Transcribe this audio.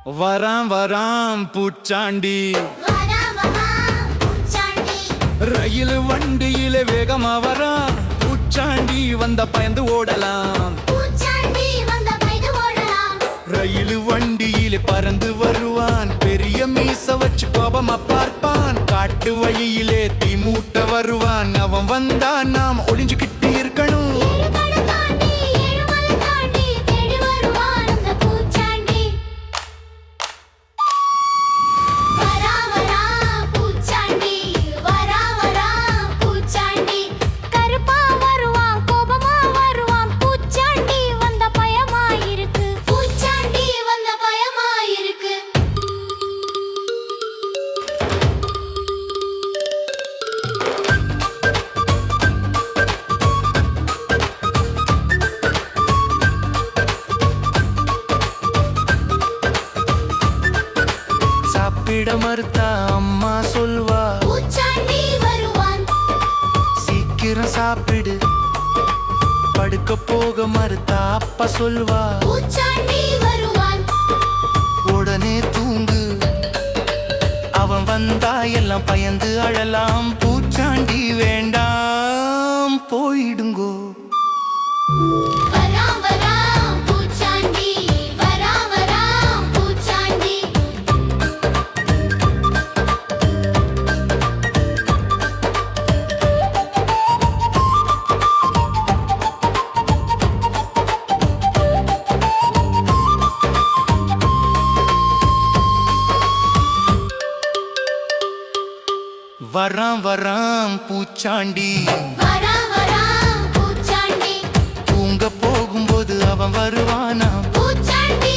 வராம் வராம் பூச்சாண்டி, ரயில் வண்டியில வேகமா வரான் பூச்சாண்டி, வந்த பயந்து ஓடலாம். ரயில் வண்டியில பறந்து வருவான், பெரிய மீச வச்சு கோபமா பார்ப்பான். காட்டு வழியிலே தீ மூட்ட வருவான், அவன் வந்தா நாம் ஒளிஞ்சுக்கிட்டு இருக்கணும். சாப்பிட மறுத்தா அம்மா சொல்வா, பூச்சாண்டி வருவான். சீக்கிரம் சாப்பிடு. படுக்க போக மறுத்தா அப்பா சொல்வா, பூச்சாண்டி வருவான். உடனே தூங்கு. அவன் வந்தா எல்லாம் பயந்து அழலாம். பூச்சாண்டி வேண்டாம் போயிடுங்கோ. வராம் வராம் பூச்சாண்டி, வராம் வராம் பூச்சாண்டி. வராம் வராம் பூச்சாண்டி, வராம் வராம் பூச்சாண்டி. தூங்க போகும்போது அவன் வருவானா. பூச்சாண்டி